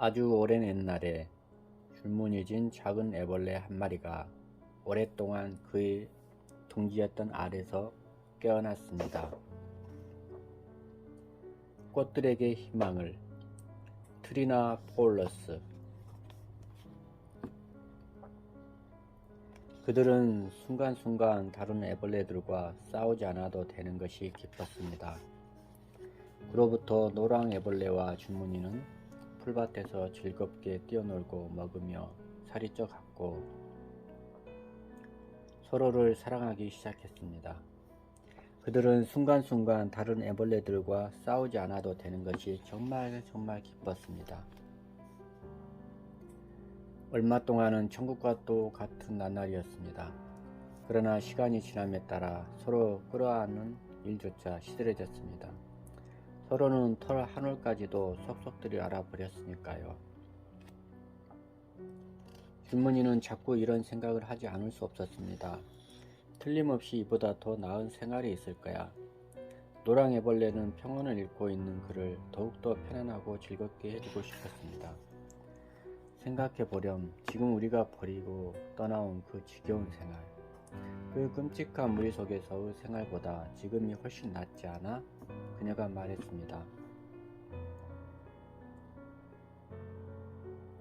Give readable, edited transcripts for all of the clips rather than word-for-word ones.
아주 오랜 옛날에 줄무늬진 작은 애벌레 한 마리가 오랫동안 그의 둥지였던 알에서 깨어났습니다. 꽃들에게 희망을. 트리나 폴러스. 그들은 순간순간 다른 애벌레들과 싸우지 않아도 되는 것이 기뻤습니다. 그로부터 노랑 애벌레와 줄무늬는 풀밭에서 즐겁게 뛰어놀고 먹으며 살이 쪄갔고 서로를 사랑하기 시작했습니다. 그들은 순간순간 다른 애벌레들과 싸우지 않아도 되는 것이 정말 기뻤습니다. 얼마 동안은 천국과 또 같은 나날이었습니다. 그러나 시간이 지남에 따라 서로 끌어안는 일조차 시들해졌습니다. 서로는 털 한 올까지도 속속들이 알아버렸으니까요. 줄무늬는 자꾸 이런 생각을 하지 않을 수 없었습니다. 틀림없이 이보다 더 나은 생활이 있을 거야. 노랑 애벌레는 평온을 잃고 있는 그를 더욱더 편안하고 즐겁게 해주고 싶었습니다. 생각해보렴. 지금 우리가 버리고 떠나온 그 지겨운 생활, 그 끔찍한 무리 속에서의 생활보다 지금이 훨씬 낫지 않아? 그녀가 말했습니다.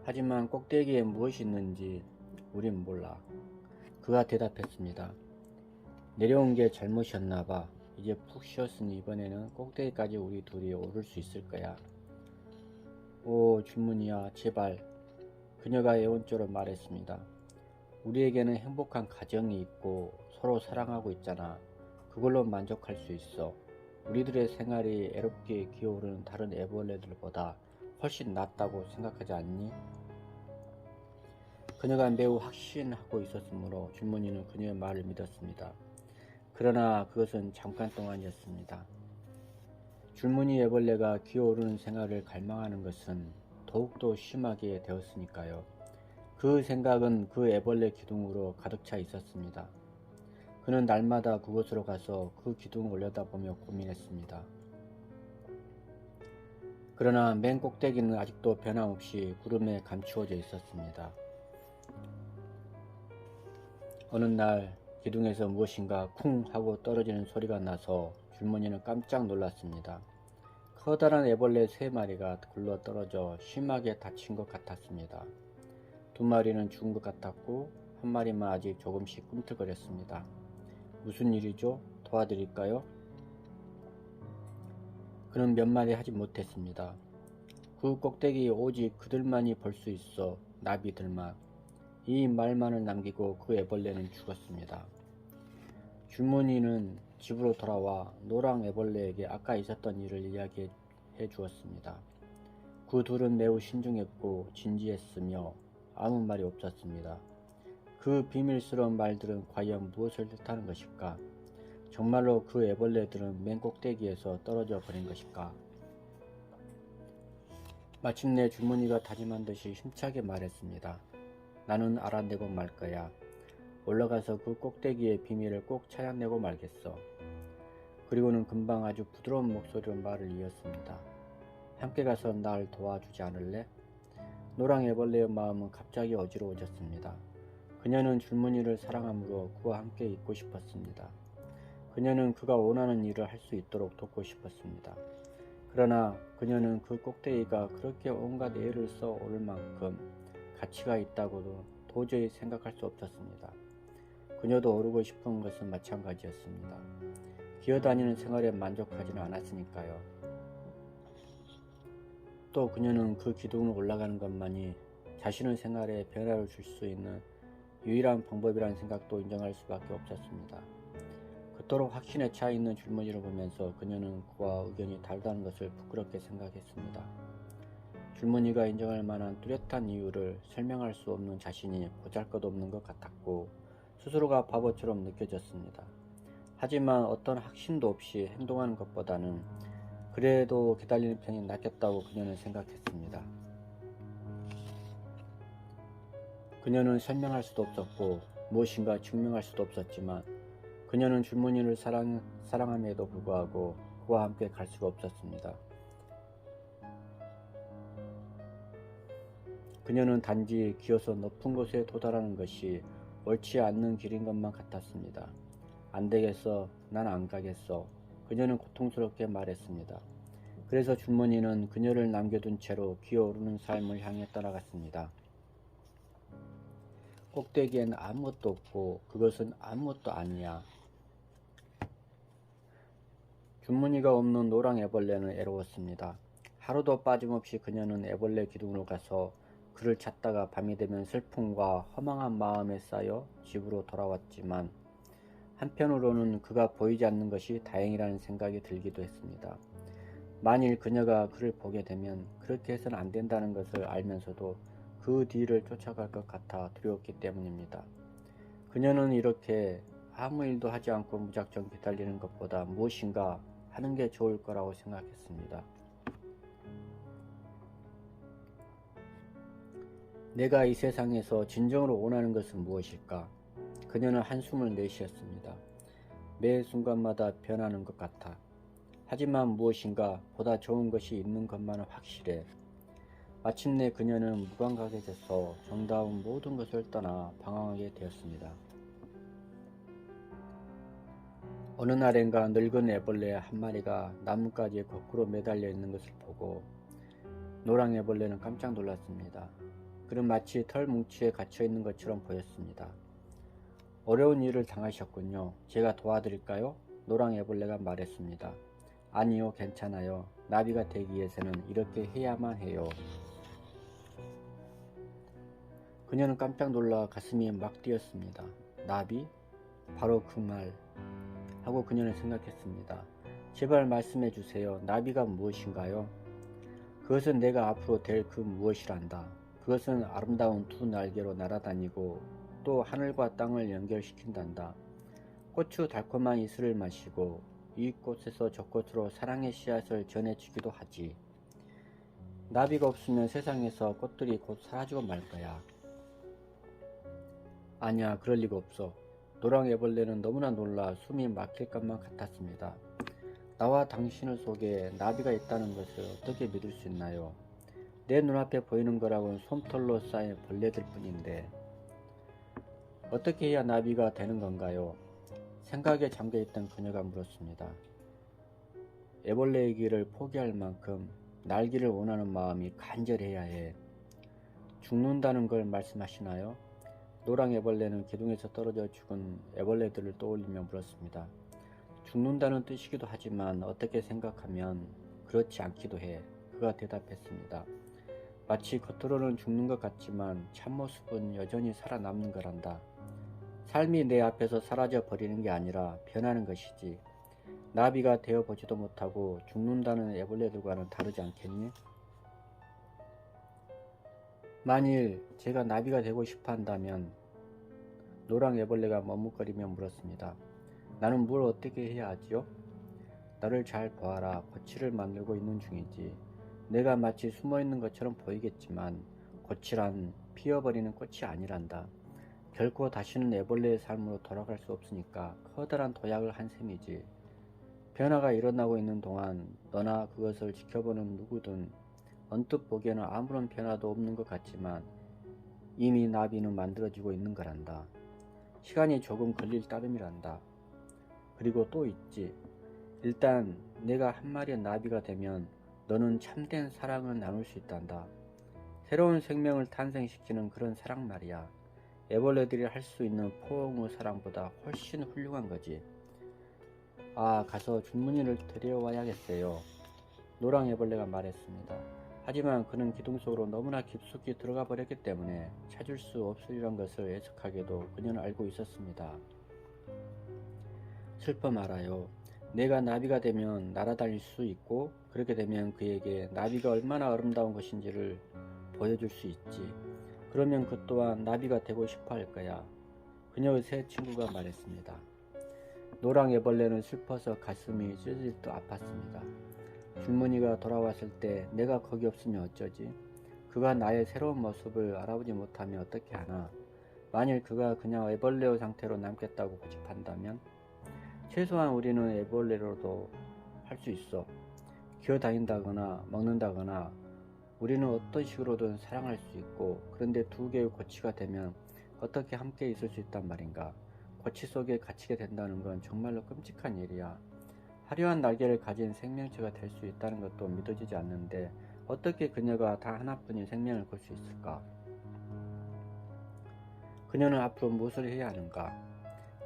하지만 꼭대기에 무엇이 있는지 우린 몰라. 그가 대답했습니다. 내려온 게 잘못이었나 봐. 이제 푹 쉬었으니 이번에는 꼭대기까지 우리 둘이 오를 수 있을 거야. 오, 줄무늬야, 제발. 그녀가 애원처럼 말했습니다. 우리에게는 행복한 가정이 있고 서로 사랑하고 있잖아. 그걸로 만족할 수 있어. 우리들의 생활이 애롭게 기어오르는 다른 애벌레들보다 훨씬 낫다고 생각하지 않니? 그녀가 매우 확신하고 있었으므로 줄무늬는 그녀의 말을 믿었습니다. 그러나 그것은 잠깐 동안이었습니다. 줄무늬 애벌레가 기어오르는 생활을 갈망하는 것은 더욱더 심하게 되었으니까요. 그 생각은 그 애벌레 기둥으로 가득 차 있었습니다. 그는 날마다 그곳으로 가서 그 기둥을 올려다보며 고민했습니다. 그러나 맨 꼭대기는 아직도 변함없이 구름에 감추어져 있었습니다. 어느 날 기둥에서 무엇인가 쿵 하고 떨어지는 소리가 나서 줄무늬는 깜짝 놀랐습니다. 커다란 애벌레 3마리가 굴러 떨어져 심하게 다친 것 같았습니다. 2마리는 죽은 것 같았고 1마리만 아직 조금씩 꿈틀거렸습니다. 무슨 일이죠? 도와드릴까요? 그는 몇 마디 하지 못했습니다. 그 꼭대기 오직 그들만이 볼 수 있어. 나비들만. 이 말만을 남기고 그 애벌레는 죽었습니다. 줄무늬는 집으로 돌아와 노랑 애벌레에게 아까 있었던 일을 이야기해 주었습니다. 그 둘은 매우 신중했고 진지했으며 아무 말이 없었습니다. 그 비밀스러운 말들은 과연 무엇을 뜻하는 것일까? 정말로 그 애벌레들은 맨 꼭대기에서 떨어져 버린 것일까? 마침내 줄무늬가 다짐한 듯이 힘차게 말했습니다. 나는 알아내고 말 거야. 올라가서 그 꼭대기의 비밀을 꼭 찾아내고 말겠어. 그리고는 금방 아주 부드러운 목소리로 말을 이었습니다. 함께 가서 날 도와주지 않을래? 노랑 애벌레의 마음은 갑자기 어지러워졌습니다. 그녀는 줄무늬를 사랑하므로 그와 함께 있고 싶었습니다. 그녀는 그가 원하는 일을 할 수 있도록 돕고 싶었습니다. 그러나 그녀는 그 꼭대기가 그렇게 온갖 애를 써 오를 만큼 가치가 있다고도 도저히 생각할 수 없었습니다. 그녀도 오르고 싶은 것은 마찬가지였습니다. 기어다니는 생활에 만족하지는 않았으니까요. 또 그녀는 그 기둥을 올라가는 것만이 자신의 생활에 변화를 줄 수 있는 유일한 방법이라는 생각도 인정할 수밖에 없었습니다. 그토록 확신에 차 있는 줄무늬를 보면서 그녀는 그와 의견이 다르다는 것을 부끄럽게 생각했습니다. 줄무늬가 인정할 만한 뚜렷한 이유를 설명할 수 없는 자신이 보잘것없는 것 같았고 스스로가 바보처럼 느껴졌습니다. 하지만 어떤 확신도 없이 행동하는 것보다는 그래도 기다리는 편이 낫겠다고 그녀는 생각했습니다. 그녀는 설명할 수도 없었고 무엇인가 증명할 수도 없었지만 그녀는 줄무늬를 사랑함에도 불구하고 그와 함께 갈 수가 없었습니다. 그녀는 단지 기어서 높은 곳에 도달하는 것이 옳지 않는 길인 것만 같았습니다. 안 되겠어. 난 안 가겠어. 그녀는 고통스럽게 말했습니다. 그래서 주머니는 그녀를 남겨둔 채로 기어오르는 삶을 향해 떠나갔습니다. 꼭대기엔 아무것도 없고 그것은 아무것도 아니야. 주머니가 없는 노랑 애벌레는 애로웠습니다. 하루도 빠짐없이 그녀는 애벌레 기둥으로 가서 그를 찾다가 밤이 되면 슬픔과 허망한 마음에 쌓여 집으로 돌아왔지만 한편으로는 그가 보이지 않는 것이 다행이라는 생각이 들기도 했습니다. 만일 그녀가 그를 보게 되면 그렇게 해서는 안 된다는 것을 알면서도 그 뒤를 쫓아갈 것 같아 두려웠기 때문입니다. 그녀는 이렇게 아무 일도 하지 않고 무작정 기다리는 것보다 무엇인가 하는 게 좋을 거라고 생각했습니다. 내가 이 세상에서 진정으로 원하는 것은 무엇일까? 그녀는 한숨을 내쉬었습니다. 매 순간마다 변하는 것 같아. 하지만 무엇인가 보다 좋은 것이 있는 것만은 확실해. 마침내 그녀는 무감각해져서 정다운 모든 것을 떠나 방황하게 되었습니다. 어느 날엔가 늙은 애벌레 한 마리가 나뭇가지에 거꾸로 매달려 있는 것을 보고 노랑 애벌레는 깜짝 놀랐습니다. 그는 마치 털 뭉치에 갇혀 있는 것처럼 보였습니다. 어려운 일을 당하셨군요. 제가 도와드릴까요? 노랑 애벌레가 말했습니다. 아니요, 괜찮아요. 나비가 되기 위해서는 이렇게 해야만 해요. 그녀는 깜짝 놀라 가슴이 막 뛰었습니다. 나비? 바로 그 말 하고 그녀는 생각했습니다. 제발 말씀해 주세요. 나비가 무엇인가요? 그것은 내가 앞으로 될 그 무엇이란다. 그것은 아름다운 두 날개로 날아다니고 또 하늘과 땅을 연결시킨단다. 고추 달콤한 이슬을 마시고 이 꽃에서 저 꽃으로 사랑의 씨앗을 전해주기도 하지. 나비가 없으면 세상에서 꽃들이 곧 사라지고 말 거야. 아니야, 그럴 리가 없어. 노랑 애벌레는 너무나 놀라 숨이 막힐 것만 같았습니다. 나와 당신을 속에 나비가 있다는 것을 어떻게 믿을 수 있나요? 내 눈앞에 보이는 거라고는 솜털로 쌓인 벌레들 뿐인데 어떻게 해야 나비가 되는 건가요? 생각에 잠겨있던 그녀가 물었습니다. 애벌레의 길을 포기할 만큼 날기를 원하는 마음이 간절해야 해. 죽는다는 걸 말씀하시나요? 노랑 애벌레는 기둥에서 떨어져 죽은 애벌레들을 떠올리며 물었습니다. 죽는다는 뜻이기도 하지만 어떻게 생각하면 그렇지 않기도 해. 그가 대답했습니다. 마치 겉으로는 죽는 것 같지만 참모습은 여전히 살아남는 거란다. 삶이 내 앞에서 사라져 버리는 게 아니라 변하는 것이지. 나비가 되어보지도 못하고 죽는다는 애벌레들과는 다르지 않겠니? 만일 제가 나비가 되고 싶어 한다면 노랑 애벌레가 머뭇거리며 물었습니다. 나는 뭘 어떻게 해야 하지요? 나를 잘 보아라. 고치를 만들고 있는 중이지. 내가 마치 숨어있는 것처럼 보이겠지만 고치란 피어버리는 꽃이 아니란다. 결코 다시는 애벌레의 삶으로 돌아갈 수 없으니까 커다란 도약을 한 셈이지. 변화가 일어나고 있는 동안 너나 그것을 지켜보는 누구든 언뜻 보기에는 아무런 변화도 없는 것 같지만 이미 나비는 만들어지고 있는 거란다. 시간이 조금 걸릴 따름이란다. 그리고 또 있지. 일단 내가 한 마리의 나비가 되면 너는 참된 사랑을 나눌 수 있단다. 새로운 생명을 탄생시키는 그런 사랑 말이야. 애벌레들이 할 수 있는 포옹의 사랑보다 훨씬 훌륭한 거지. 아, 가서 주머니를 데려와야겠어요. 노랑 애벌레가 말했습니다. 하지만 그는 기둥 속으로 너무나 깊숙이 들어가 버렸기 때문에 찾을 수 없으리란 것을 애석하게도 그녀는 알고 있었습니다. 슬퍼 말아요. 내가 나비가 되면 날아다닐 수 있고 그렇게 되면 그에게 나비가 얼마나 아름다운 것인지를 보여줄 수 있지. 그러면 그 또한 나비가 되고 싶어 할 거야. 그녀의 새 친구가 말했습니다. 노랑 애벌레는 슬퍼서 가슴이 찢어질 듯 아팠습니다. 줄무늬가 돌아왔을 때 내가 거기 없으면 어쩌지? 그가 나의 새로운 모습을 알아보지 못하면 어떻게 하나? 만일 그가 그냥 애벌레의 상태로 남겠다고 고집한다면? 최소한 우리는 애벌레로도 할 수 있어. 기어다닌다거나 먹는다거나 우리는 어떤 식으로든 사랑할 수 있고, 그런데 두 개의 고치가 되면 어떻게 함께 있을 수 있단 말인가? 고치 속에 갇히게 된다는 건 정말로 끔찍한 일이야. 화려한 날개를 가진 생명체가 될 수 있다는 것도 믿어지지 않는데 어떻게 그녀가 단 하나뿐인 생명을 꿀 수 있을까? 그녀는 앞으로 무엇을 해야 하는가?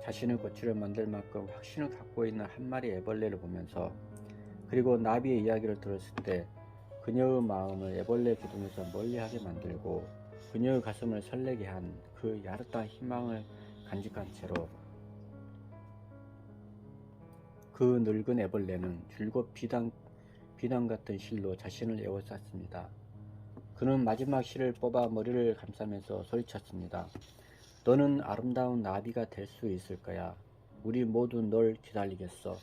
자신의 고치를 만들 만큼 확신을 갖고 있는 한 마리의 애벌레를 보면서, 그리고 나비의 이야기를 들었을 때 그녀의 마음을 애벌레 기둥에서 멀리하게 만들고 그녀의 가슴을 설레게 한 그 야릇한 희망을 간직한 채로 그 늙은 애벌레는 줄곧 비단 같은 실로 자신을 에워쌌습니다. 그는 마지막 실을 뽑아 머리를 감싸면서 소리쳤습니다. 너는 아름다운 나비가 될 수 있을 거야. 우리 모두 널 기다리겠어.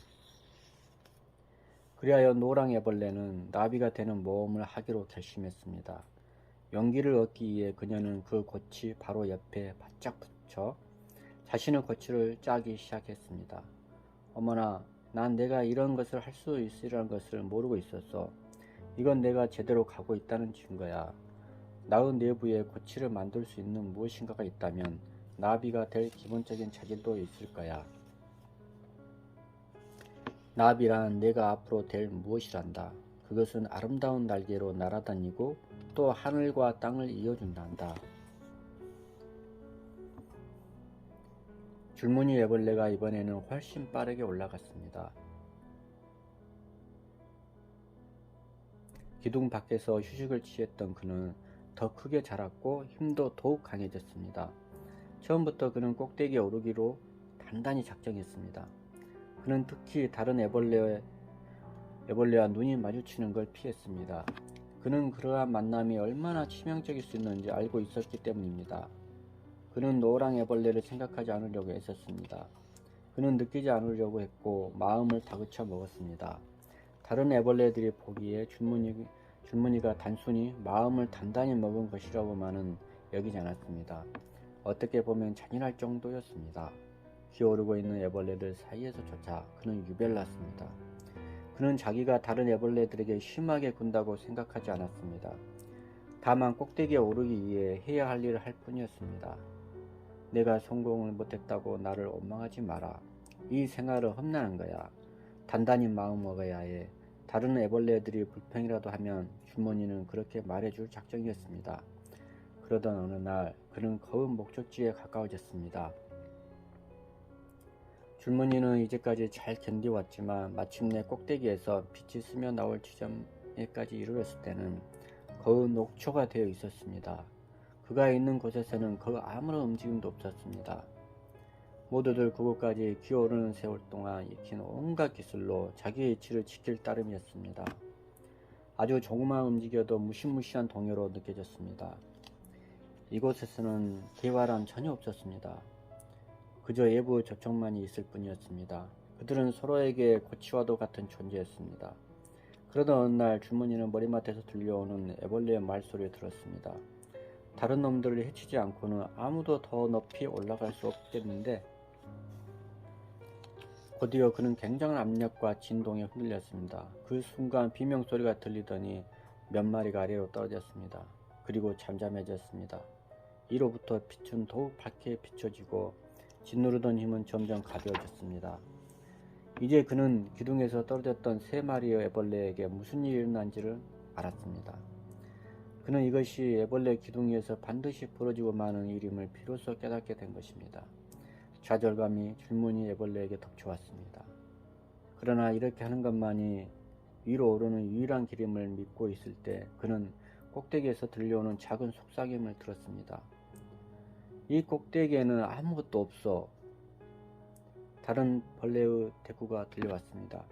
그리하여 노랑 애벌레는 나비가 되는 모험을 하기로 결심했습니다. 용기를 얻기 위해 그녀는 그 고치 바로 옆에 바짝 붙여 자신의 고치를 짜기 시작했습니다. 어머나, 난 내가 이런 것을 할 수 있으리라는 것을 모르고 있었어. 이건 내가 제대로 가고 있다는 증거야. 나의 내부에 고치를 만들 수 있는 무엇인가가 있다면 나비가 될 기본적인 자질도 있을 거야. 나비란 내가 앞으로 될 무엇이란다. 그것은 아름다운 날개로 날아다니고 또 하늘과 땅을 이어준단다. 줄무늬 애벌레가 이번에는 훨씬 빠르게 올라갔습니다. 기둥 밖에서 휴식을 취했던 그는 더 크게 자랐고 힘도 더욱 강해졌습니다. 처음부터 그는 꼭대기에 오르기로 단단히 작정했습니다. 그는 특히 다른 애벌레와 눈이 마주치는 걸 피했습니다. 그는 그러한 만남이 얼마나 치명적일 수 있는지 알고 있었기 때문입니다. 그는 노랑 애벌레를 생각하지 않으려고 애썼습니다. 그는 느끼지 않으려고 했고 마음을 다그쳐 먹었습니다. 다른 애벌레들이 보기에 줄무늬가 단순히 마음을 단단히 먹은 것이라고만은 여기지 않았습니다. 어떻게 보면 잔인할 정도였습니다. 기어오르고 있는 애벌레들 사이에서조차 그는 유별났습니다. 그는 자기가 다른 애벌레들에게 심하게 군다고 생각하지 않았습니다. 다만 꼭대기에 오르기 위해 해야 할 일을 할 뿐이었습니다. 내가 성공을 못했다고 나를 원망하지 마라. 이 생활은 험난한 거야. 단단히 마음 먹어야 해. 다른 애벌레들이 불평이라도 하면 줄무늬는 그렇게 말해줄 작정이었습니다. 그러던 어느 날 그는 거의 목적지에 가까워졌습니다. 줄무늬는 이제까지 잘 견뎌왔지만 마침내 꼭대기에서 빛이 스며 나올 지점에까지 이르렀을 때는 거의 녹초가 되어 있었습니다. 그가 있는 곳에서는 거의 아무런 움직임도 없었습니다. 모두들 그곳까지 기어오르는 세월 동안 익힌 온갖 기술로 자기의 위치를 지킬 따름이었습니다. 아주 조금만 움직여도 무시무시한 동요로 느껴졌습니다. 이곳에서는 대화란 전혀 없었습니다. 그저 외부 접촉만이 있을 뿐이었습니다. 그들은 서로에게 고치와도 같은 존재였습니다. 그러던 어느 날 줄무늬는 머리맡에서 들려오는 애벌레의 말소리를 들었습니다. 다른 놈들을 해치지 않고는 아무도 더 높이 올라갈 수 없겠는데, 곧이어 그는 굉장한 압력과 진동에 흔들렸습니다. 그 순간 비명소리가 들리더니 몇 마리가 아래로 떨어졌습니다. 그리고 잠잠해졌습니다. 이로부터 빛은 더욱 밝게 비춰지고 짓누르던 힘은 점점 가벼워졌습니다. 이제 그는 기둥에서 떨어졌던 3마리의 애벌레에게 무슨 일이 일어난지를 알았습니다. 그는 이것이 애벌레 기둥 위에서 반드시 벌어지고 마는 일임을 비로소 깨닫게 된 것입니다. 좌절감이 줄무늬 애벌레에게 덮쳐왔습니다. 그러나 이렇게 하는 것만이 위로 오르는 유일한 길임을 믿고 있을 때 그는 꼭대기에서 들려오는 작은 속삭임을 들었습니다. 이 꼭대기에는 아무것도 없어. 다른 벌레의 대꾸가 들려왔습니다.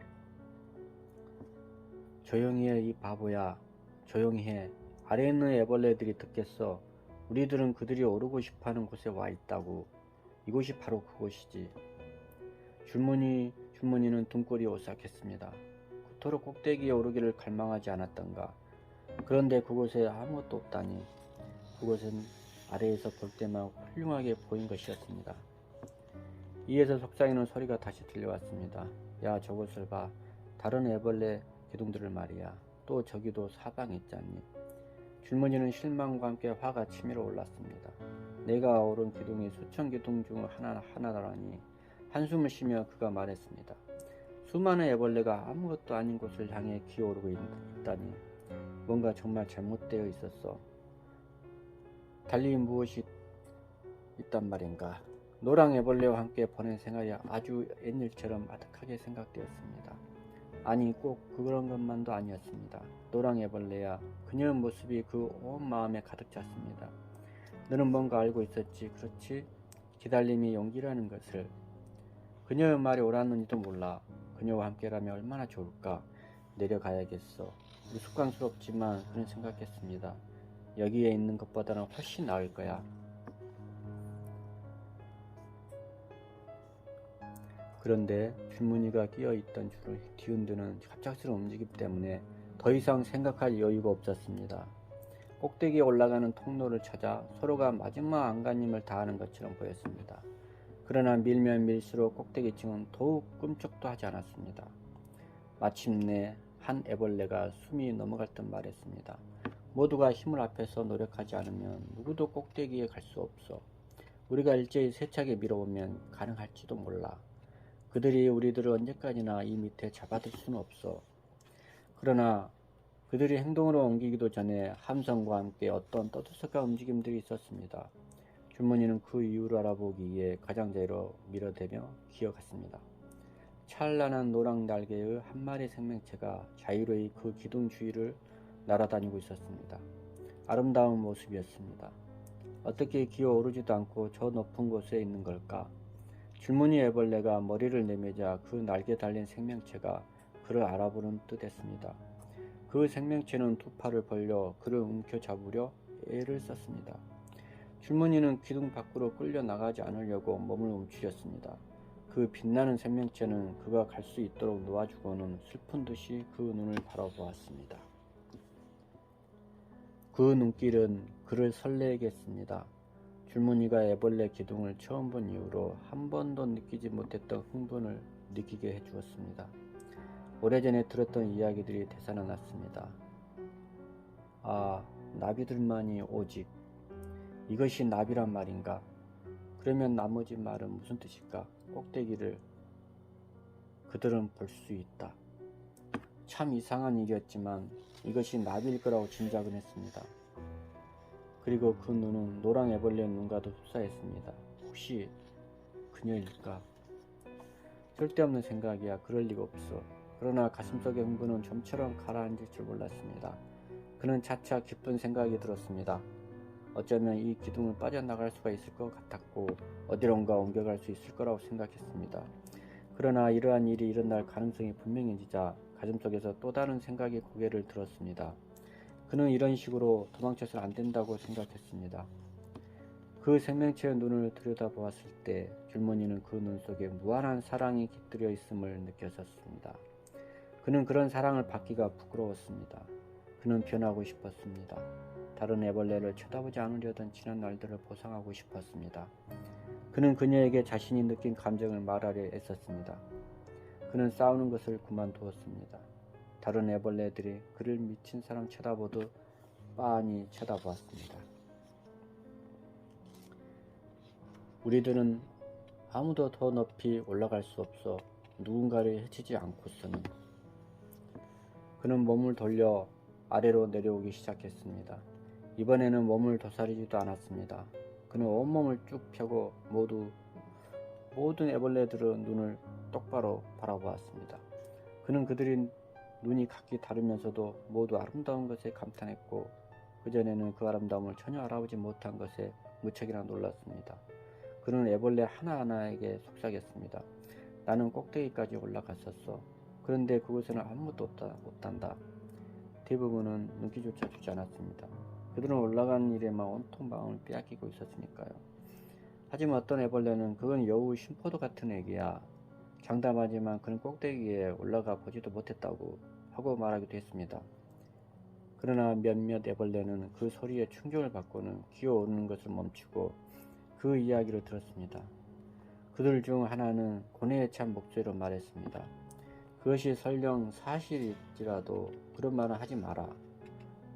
조용히 해, 이 바보야. 조용히 해. 아래에 있는 애벌레들이 듣겠어. 우리들은 그들이 오르고 싶어하는 곳에 와 있다고. 이곳이 바로 그곳이지. 줄무늬는 등골이 오싹했습니다. 그토록 꼭대기에 오르기를 갈망하지 않았던가. 그런데 그곳에 아무것도 없다니. 그곳은 아래에서 볼 때만 훌륭하게 보인 것이었습니다. 이에서 속삭이는 소리가 다시 들려왔습니다. 야, 저곳을 봐. 다른 애벌레 기둥들을 말이야. 또 저기도 사방에 있잖니. 줄무늬는 실망과 함께 화가 치밀어 올랐습니다. 내가 오른 기둥이 수천 기둥 중 하나라니. 한숨을 쉬며 그가 말했습니다. 수많은 애벌레가 아무것도 아닌 곳을 향해 기어오르고 있다니. 뭔가 정말 잘못되어 있었어. 달리 무엇이 있단 말인가. 노랑 애벌레와 함께 보낸 생활이 아주 옛일처럼 아득하게 생각되었습니다. 아니, 꼭 그런 것만도 아니었습니다. 노랑 애벌레야, 그녀의 모습이 그 온 마음에 가득 찼습니다. 너는 뭔가 알고 있었지, 그렇지? 기다림이 용기라는 것을. 그녀의 말이 옳았는지도 몰라. 그녀와 함께라면 얼마나 좋을까. 내려가야겠어. 우스꽝스럽지만 그는 생각했습니다. 여기에 있는 것보다는 훨씬 나을 거야. 그런데 줄무늬가 끼어있던 줄을 뒤흔드는 갑작스러운 움직임 때문에 더 이상 생각할 여유가 없었습니다. 꼭대기에 올라가는 통로를 찾아 서로가 마지막 안간힘을 다하는 것처럼 보였습니다. 그러나 밀면 밀수록 꼭대기층은 더욱 꿈쩍도 하지 않았습니다. 마침내 한 애벌레가 숨이 넘어갈 듯 말했습니다. 모두가 힘을 합해서 노력하지 않으면 누구도 꼭대기에 갈 수 없어. 우리가 일제히 세차게 밀어보면 가능할지도 몰라. 그들이 우리들을 언제까지나 이 밑에 잡아둘 수는 없어. 그러나 그들이 행동으로 옮기기도 전에 함성과 함께 어떤 떠들썩한 움직임들이 있었습니다. 줄무늬는 그 이유를 알아보기 위해 가장자리로 밀어대며 기어갔습니다. 찬란한 노랑 날개의 한 마리의 생명체가 자유로이 그 기둥 주위를 날아다니고 있었습니다. 아름다운 모습이었습니다. 어떻게 기어오르지도 않고 저 높은 곳에 있는 걸까? 줄무늬 애벌레가 머리를 내밀자 그 날개 달린 생명체가 그를 알아보는 듯 했습니다. 그 생명체는 두 팔을 벌려 그를 움켜잡으려 애를 썼습니다. 줄무늬는 기둥 밖으로 끌려 나가지 않으려고 몸을 움츠렸습니다. 그 빛나는 생명체는 그가 갈 수 있도록 놓아주고는 슬픈 듯이 그 눈을 바라보았습니다. 그 눈길은 그를 설레게 했습니다. 줄무늬가 애벌레 기둥을 처음 본 이후로 한 번도 느끼지 못했던 흥분을 느끼게 해주었습니다. 오래전에 들었던 이야기들이 되살아났습니다. 아, 나비들만이 오직. 이것이 나비란 말인가? 그러면 나머지 말은 무슨 뜻일까? 꼭대기를 그들은 볼 수 있다. 참 이상한 일이었지만 이것이 나비일 거라고 짐작은 했습니다. 그리고 그 눈은 노랑 애벌레 눈과도 흡사했습니다. 혹시 그녀일까? 쓸데없는 생각이야. 그럴 리가 없어. 그러나 가슴속의 흥분은 좀처럼 가라앉을 줄 몰랐습니다. 그는 차차 깊은 생각이 들었습니다. 어쩌면 이 기둥을 빠져나갈 수가 있을 것 같았고 어디론가 옮겨갈 수 있을 거라고 생각했습니다. 그러나 이러한 일이 일어날 가능성이 분명해지자 가슴속에서 또 다른 생각이 고개를 들었습니다. 그는 이런 식으로 도망쳐서는 안 된다고 생각했습니다. 그 생명체의 눈을 들여다보았을 때 줄무늬는 그 눈 속에 무한한 사랑이 깃들여 있음을 느꼈었습니다. 그는 그런 사랑을 받기가 부끄러웠습니다. 그는 변하고 싶었습니다. 다른 애벌레를 쳐다보지 않으려던 지난 날들을 보상하고 싶었습니다. 그는 그녀에게 자신이 느낀 감정을 말하려 애썼습니다. 그는 싸우는 것을 그만두었습니다. 다른 애벌레들이 그를 미친 사람 쳐다보듯 빤히 쳐다보았습니다. 우리들은 아무도 더 높이 올라갈 수 없어. 누군가를 해치지 않고서는. 그는 몸을 돌려 아래로 내려오기 시작했습니다. 이번에는 몸을 도사리지도 않았습니다. 그는 온몸을 쭉 펴고 모든 애벌레들의 눈을 똑바로 바라보았습니다. 그는 그들이 눈이 각기 다르면서도 모두 아름다운 것에 감탄했고 그전에는 그 아름다움을 전혀 알아보지 못한 것에 무척이나 놀랐습니다. 그는 애벌레 하나하나에게 속삭였습니다. 나는 꼭대기까지 올라갔었어. 그런데 그곳에는 아무것도 없단다. 대부분은 눈길조차 주지 않았습니다. 그들은 올라가는 일에만 온통 마음을 빼앗기고 있었으니까요. 하지만 어떤 애벌레는 그건 여우 심포도 같은 애기야. 장담하지만 그는 꼭대기에 올라가 보지도 못했다고 하고 말하기도 했습니다. 그러나 몇몇 애벌레는 그 소리에 충격을 받고는 기어오르는 것을 멈추고 그 이야기를 들었습니다. 그들 중 하나는 고뇌에 찬 목소리로 말했습니다. 그것이 설령 사실일지라도 그런 말은 하지 마라.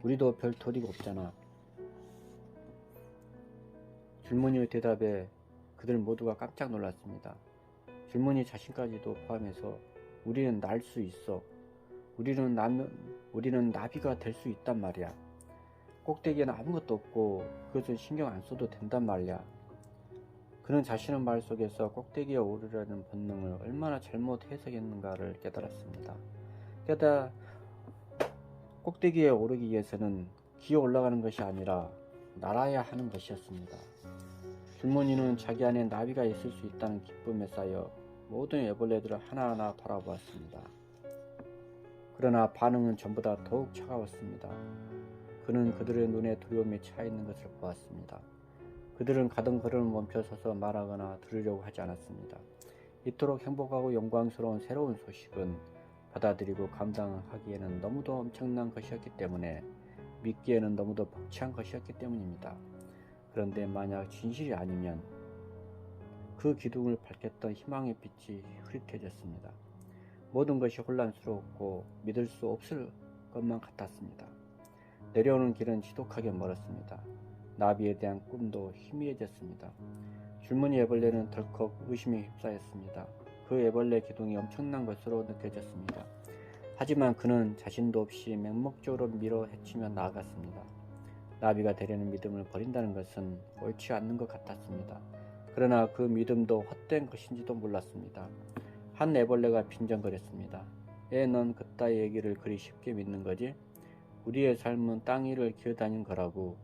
우리도 별 도리가 없잖아. 줄무늬의 대답에 그들 모두가 깜짝 놀랐습니다. 줄무늬 자신까지도 포함해서 우리는 날 수 있어. 우리는 나비가 될 수 있단 말이야. 꼭대기에는 아무것도 없고 그것은 신경 안 써도 된단 말이야. 그는 자신의 말 속에서 꼭대기에 오르려는 본능을 얼마나 잘못 해석했는가를 깨달았습니다. 꼭대기에 오르기 위해서는 기어 올라가는 것이 아니라 날아야 하는 것이었습니다. 줄무늬는 자기 안에 나비가 있을 수 있다는 기쁨에 쌓여 모든 애벌레들을 하나하나 바라보았습니다. 그러나 반응은 전보다 더욱 차가웠습니다. 그는 그들의 눈에 두려움이 차 있는 것을 보았습니다. 그들은 가던 걸음을 멈춰서서 말하거나 들으려고 하지 않았습니다. 이토록 행복하고 영광스러운 새로운 소식은 받아들이고 감당하기에는 너무도 엄청난 것이었기 때문에 믿기에는 너무도 벅찬 것이었기 때문입니다. 그런데 만약 진실이 아니면 그 기둥을 밝혔던 희망의 빛이 흐릿해졌습니다. 모든 것이 혼란스러웠고 믿을 수 없을 것만 같았습니다. 내려오는 길은 지독하게 멀었습니다. 나비에 대한 꿈도 희미해졌습니다. 줄무늬 애벌레는 덜컥 의심에 휩싸였습니다. 그 애벌레 기둥이 엄청난 것으로 느껴졌습니다. 하지만 그는 자신도 없이 맹목적으로 밀어 헤치며 나아갔습니다. 나비가 되려는 믿음을 버린다는 것은 옳지 않는 것 같았습니다. 그러나 그 믿음도 헛된 것인지도 몰랐습니다. 한 애벌레가 빈정거렸습니다. 넌 그따위 얘기를 그리 쉽게 믿는 거지? 우리의 삶은 땅 위를 기어다니는 거라고.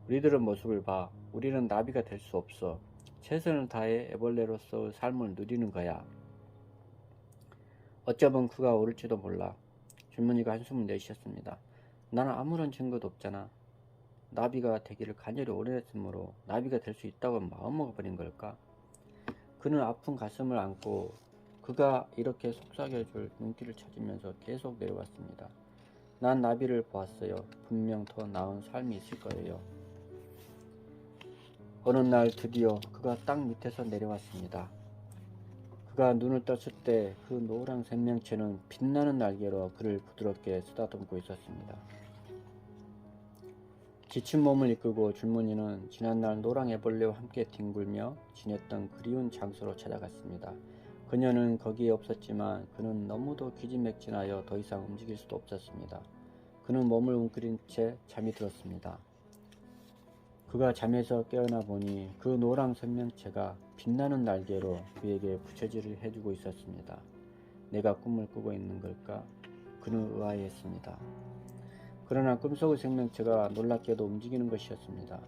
우리들의 모습을 봐. 우리는 나비가 될 수 없어. 최선을 다해 애벌레로서의 삶을 누리는 거야. 어쩌면 그가 옳을지도 몰라. 줄무늬가 한숨을 내쉬었습니다. 나는 아무런 증거도 없잖아. 나비가 되기를 간절히 원했으므로 나비가 될 수 있다고 마음먹어버린 걸까? 그는 아픈 가슴을 안고 그가 이렇게 속삭여줄 눈길을 찾으면서 계속 내려왔습니다. 난 나비를 보았어요. 분명 더 나은 삶이 있을 거예요. 어느 날 드디어 그가 땅 밑에서 내려왔습니다. 그가 눈을 떴을 때 그 노란 생명체는 빛나는 날개로 그를 부드럽게 쓰다듬고 있었습니다. 지친 몸을 이끌고 줄무늬는 지난날 노랑 애벌레와 함께 뒹굴며 지냈던 그리운 장소로 찾아갔습니다. 그녀는 거기에 없었지만 그는 너무도 기진맥진하여 더 이상 움직일 수도 없었습니다. 그는 몸을 웅크린 채 잠이 들었습니다. 그가 잠에서 깨어나 보니 그 노랑 생명체가 빛나는 날개로 그에게 부채질을 해주고 있었습니다. 내가 꿈을 꾸고 있는 걸까? 그는 의아해했습니다. 그러나 꿈속의 생명체가 놀랍게도 움직이는 것이었습니다.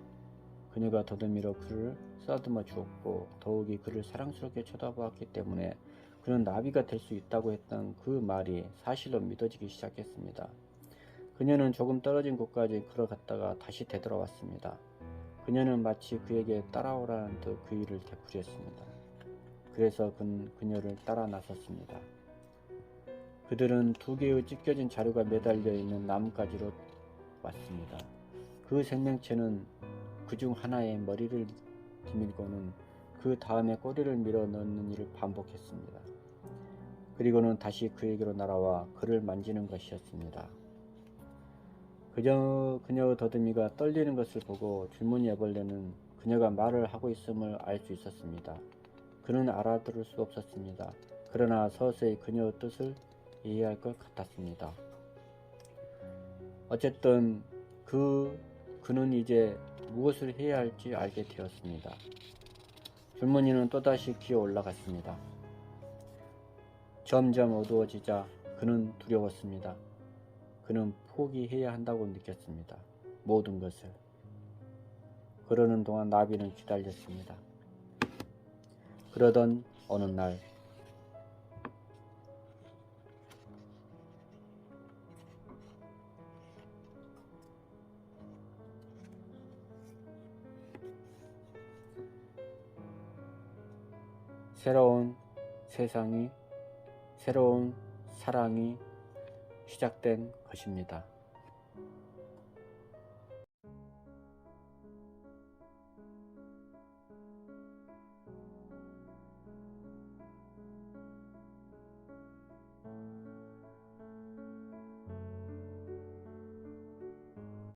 그녀가 더듬이로 그를 쓰다듬어 주었고 더욱이 그를 사랑스럽게 쳐다보았기 때문에 그는 나비가 될 수 있다고 했던 그 말이 사실로 믿어지기 시작했습니다. 그녀는 조금 떨어진 곳까지 걸어갔다가 다시 되돌아왔습니다. 그녀는 마치 그에게 따라오라는 듯 그 일을 되풀이했습니다. 그래서 그는 그녀를 따라 나섰습니다. 그들은 두 개의 찢겨진 자루가 매달려 있는 나뭇가지로 왔습니다. 그 생명체는 그중 하나의 머리를 디밀고는 그 다음에 꼬리를 밀어 넣는 일을 반복했습니다. 그리고는 다시 그에게로 날아와 그를 만지는 것이었습니다. 그녀의 더듬이가 떨리는 것을 보고 줄무늬 애벌레는 그녀가 말을 하고 있음을 알 수 있었습니다. 그는 알아들을 수 없었습니다. 그러나 서서히 그녀의 뜻을 이해할 것 같았습니다. 어쨌든 그는 이제 무엇을 해야 할지 알게 되었습니다. 줄무늬는 또다시 기어 올라갔습니다. 점점 어두워지자 그는 두려웠습니다. 그는 포기해야 한다고 느꼈습니다. 모든 것을. 그러는 동안 나비는 기다렸습니다. 그러던 어느 날 새로운 세상이, 새로운 사랑이 시작된 것입니다.